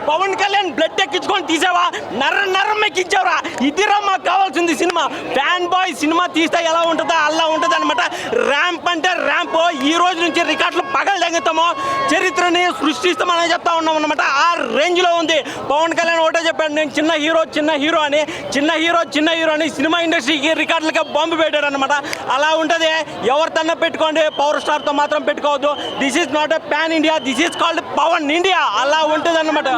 Pawan Kalyan blood ఎక్కించుకొని తీసావా, నరం ఎక్కించావురా. ఇదిరా మాకు కావాల్సింది సినిమా. ఫ్యాన్ బాయ్ సినిమా తీస్తే ఎలా ఉంటుందో అలా ఉంటుంది అనమాట. ర్యాంప్ అంటే ర్యాంప్. ఈ రోజు నుంచి రికార్డులు పగలు తగ్గుతామో చరిత్రని సృష్టిస్తామని చెప్తా ఉన్నాం అనమాట. ఆ రేంజ్ లో ఉంది. పవన్ కళ్యాణ్ ఒకటే చెప్పాడు, నేను చిన్న హీరో అని. చిన్న హీరో అని సినిమా ఇండస్ట్రీకి రికార్డులకి బాంబు పెట్టాడు అనమాట. అలా ఉంటుంది. ఎవరితోన్నా పెట్టుకోండి, పవర్ స్టార్ తో మాత్రం పెట్టుకోవద్దు. This is not a pan India, this is called Pawan India. అలా ఉంటుంది అనమాట.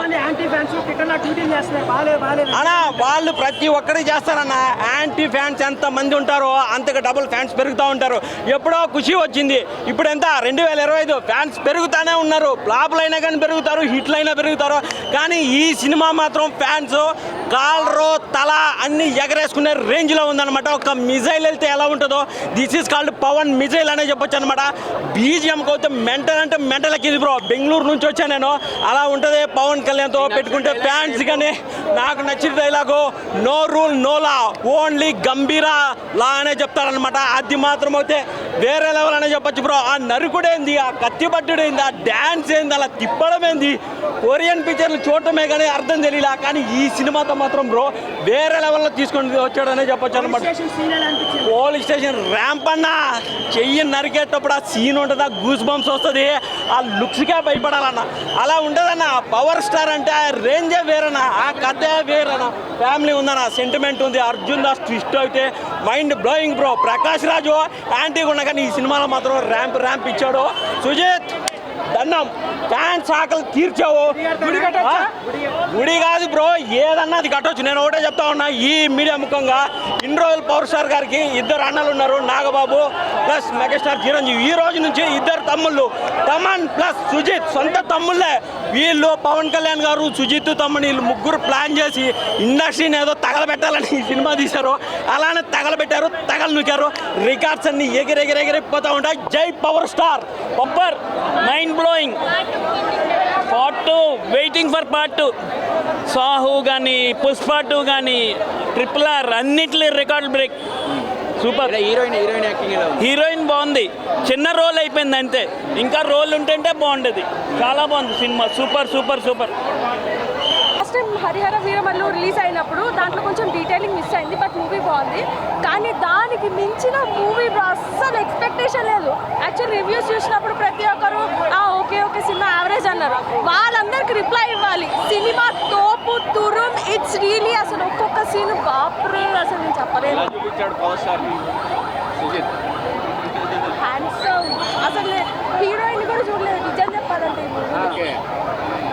అన్నా వాళ్ళు ప్రతి ఒక్కరికి చేస్తారన్న. యాంటీ ఫ్యాన్స్ ఎంత మంది ఉంటారో అంతకు డబుల్ ఫ్యాన్స్ పెరుగుతూ ఉంటారు. ఎప్పుడో ఖుషి వచ్చింది, ఇప్పుడు ఎంత 2025 ఫ్యాన్స్ పెరుగుతూనే ఉన్నారు. ఫ్లాప్లు అయినా కానీ పెరుగుతారు, హిట్లు అయినా పెరుగుతారు. కానీ ఈ సినిమా మాత్రం ఫ్యాన్స్ కాలరు తల అన్ని ఎగరేసుకునే రేంజ్లో ఉందన్నమాట. ఒక మిజైల్ వెళ్తే ఎలా ఉంటుందో this is called Pawan missile అనే చెప్పొచ్చు అనమాట. బీజిఎంకి అయితే మెంటల్ అంటే మెంటల్ ఎక్కింది బ్రో. బెంగళూరు నుంచి వచ్చాను నేను. అలా ఉంటుంది పవన్ కళ్యాణ్తో పెట్టుకుంటే ఫ్యాన్స్. కానీ నాకు నచ్చిన dialogue no rule no law, only Gambheera law అనే చెప్తారనమాట. అది మాత్రం అయితే వేరే లెవెల్ అనే చెప్పొచ్చు బ్రో. ఆ నరుకుడేంది, ఆ కత్తి పట్టుడేంది, ఆ డ్యాన్స్ ఏంది, అలా తిప్పడం ఏంది, కొరియన్ పిక్చర్లు చూడటమే కానీ అర్థం తెలియలా. కానీ ఈ సినిమాతో మాత్రం బ్రో వేరే లెవెల్లో తీసుకొని వచ్చాడనే చెప్పొచ్చు అనమాట. పోలీస్ స్టేషన్ ర్యాంప్ అన్నా చెయ్యి నరికేటప్పుడు ఆ సీన్ ఉంటుంది, ఆ గూస్ బంప్స్ వస్తుంది, ఆ లుక్స్కే భయపడాలన్న. అలా ఉంటుందన్న. పవర్ స్టార్ అంటే ఆ రేంజే వేరన్నా, ఆ కథే వేరన్నా. ఫ్యామిలీ ఉందన్న, సెంటిమెంట్ ఉంది. అర్జున్ దాస్ ట్విస్ట్ అయితే మైండ్ బ్లోయింగ్ బ్రో. ప్రకాష్ రాజు యాంటీగా ఉన్నా కానీ ఈ సినిమాలో మాత్రం ర్యాంప్ ఇచ్చాడు. సుజిత్ దన్నం, ఫ్యాన్స్ ఆకలి తీర్చావు. గుడి కాదు బ్రో, ఏదన్నా అది కట్టవచ్చు. నేను ఒకటే చెప్తా ఉన్నా ఈ మీడియా ముఖంగా. ఇన్ని రోజులు పవర్ స్టార్ గారికి 2 అన్నలు ఉన్నారు, నాగబాబు ప్లస్ మెగాస్టార్ చిరంజీవి. ఈ రోజు నుంచి 2 తమ్ముళ్ళు, తమన్ ప్లస్ సుజిత్, సొంత తమ్ముళ్ళే వీళ్ళు. పవన్ కళ్యాణ్ గారు, సుజిత్ తమ్ముడు, వీళ్ళు ముగ్గురు ప్లాన్ చేసి ఇండస్ట్రీని ఏదో తగలబెట్టాలని ఈ సినిమా తీశారు. అలానే తగలబెట్టారు, నూకారు. రికార్డ్స్ అన్ని ఎగిరెగిరిపోతూ ఉంటాయి. జై power star. పప్పర్ mind blowing. Part 2 waiting for part 2. Sahu కానీ, పుష్ప 2 కానీ, RRR అన్నిట్లో రికార్డ్ బ్రేక్. సూపర్. హీరోయిన్ బాగుంది, చిన్న రోల్ అయిపోయింది అంతే. ఇంకా రోల్ ఉంటుంటే బాగుండేది. చాలా బాగుంది cinema. Super. First time Harihara Veeramallu release అయినప్పుడు దాంట్లో కొంచెం డీటెయిలింగ్ మిస్ అయింది, బట్ మూవీ బాగుంది. కానీ దానికి మించిన మూవీ అస్సలు ఎక్స్పెక్టేషన్ లేదు. యాక్చువల్ రివ్యూస్ చూసినప్పుడు ప్రతి ఒక్కరు ఓకే సినిమా యావరేజ్ అన్నారు. వాళ్ళందరికీ రిప్లై ఇవ్వాలి, సినిమా తోపు తురుం. ఇట్స్ రియలీ అసలు ఒక్కొక్క సీన్ బాప్రే, అసలు నేను చెప్పలేదు. హ్యాండ్సమ్. అసలు హీరోయిన్ కూడా చూడలేదు నిజం చెప్పాలంటే ఈ మూవీ.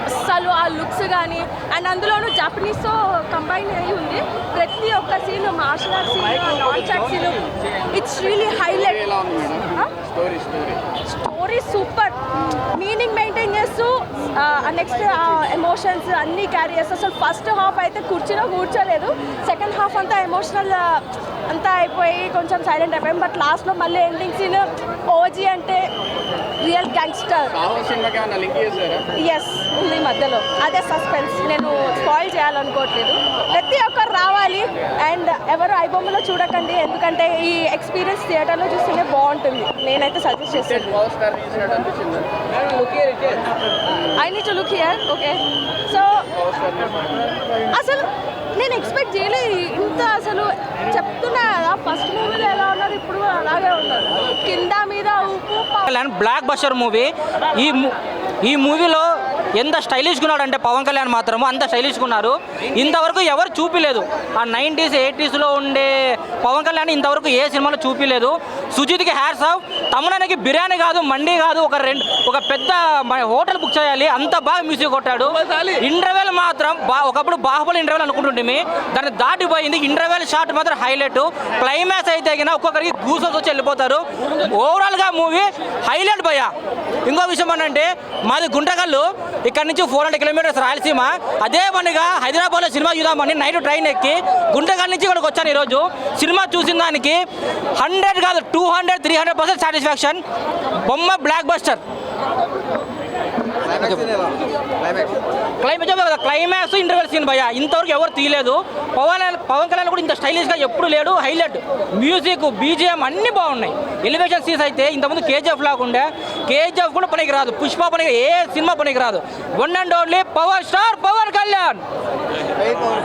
అసలు ఆ లుక్స్ కానీ, అండ్ అందులోనూ జపనీస్తో కంబైన్ అయ్యి ఉంది. ప్రతి ఒక్క సీన్, మార్షల్ ఆర్ట్ సీన్, నాన్ చాట్ scene, it's really highlight. Story super, meaning maintain చేస్తూ నెక్స్ట్ ఎమోషన్స్ అన్నీ క్యారీ చేస్తూ. అసలు ఫస్ట్ హాఫ్ అయితే కూర్చోలేదు. సెకండ్ హాఫ్ అంతా ఎమోషనల్ అంతా అయిపోయి కొంచెం సైలెంట్ అయిపోయాం. బట్ లాస్ట్లో మళ్ళీ ఎండింగ్ సీన్ ఓజీ అంటే రియల్ గ్యాంగ్స్టర్. ఎస్ ఉంది మధ్యలో, అదే సస్పెన్స్. నేను స్పాయిల్ చేయాలనుకోవట్లేదు. ప్రతి ఒక్కరు రావాలి. అండ్ ఎవరు ఐబొమ్మలో చూడకండి, ఎందుకంటే ఈ ఎక్స్పీరియన్స్ థియేటర్లో చూస్తేనే బాగుంటుంది. నేనైతే సజెస్ట్ చేస్తాను. I need to look here. Okay, so అసలు నేను ఎక్స్పెక్ట్ చేయలేదు ఇంత. అసలు చెప్తున్నా కదా, ఫస్ట్ మూవీలో ఎలా ఉన్నారు ఇప్పుడు అలాగే ఉన్నారు. కింద మీద ఉప్పు. Block buster movie. ఈ మూవీలో ఎంత స్టైలిష్గా ఉన్నాడంటే పవన్ కళ్యాణ్ మాత్రము అంత స్టైలిష్గా ఉన్నారు. ఇంతవరకు ఎవరు చూపిలేదు. ఆ 90s 80sలో ఉండే పవన్ కళ్యాణ్ ఇంతవరకు ఏ సినిమాలో చూపిలేదు. సుజిత్కి హ్యాట్స్ ఆఫ్. తమ్ముడానికి బిర్యానీ కాదు, మండి కాదు, ఒక పెద్ద హోటల్ బుక్ చేయాలి, అంత బాగా మ్యూజిక్ కొట్టాడు. ఇంటర్వెల్ మాత్రం ఒకప్పుడు బాహుబలి ఇంటర్వెల్ అనుకుంటుంటే దాన్ని దాటిపోయింది. ఇంటర్వెల్ షాట్ మాత్రం హైలైట్. క్లైమాక్స్ అయితే ఒక్కొక్కరికి గూసెస్ వచ్చి వెళ్ళిపోతారు. ఓవరాల్గా మూవీ హైలైట్ భయ్యా. ఇంకో విషయం ఏంటంటే మాది గుంటకల్లు, ఇక్కడ నుంచి 400 కిలోమీటర్స్ రాయలసీమ. అదే పనిగా హైదరాబాద్లో సినిమా చూద్దామని నైట్ ట్రైన్ ఎక్కి గుంటకల్ నుంచి ఇక్కడికి వచ్చాను. ఈరోజు సినిమా చూసిన దానికి 100 కాదు 200-300% సాటిస్ఫాక్షన్. బొమ్మ blockbuster. Climax interval scene భయ ఇంతవరకు ఎవరు తీయలేదు. పవన్ కళ్యాణ్ కూడా ఇంత స్టైలిష్గా ఎప్పుడు లేడు. హైలైట్ మ్యూజిక్, బీజిఎం అన్నీ బాగున్నాయి. ఎలివేషన్ సీన్స్ అయితే ఇంతకుముందు కేజీఎఫ్ లాగుండే, కేజీఎఫ్ కూడా పనికి రాదు, పుష్ప పనికి, ఏ సినిమా పనికి రాదు. One and only power star Pawan Kalyan.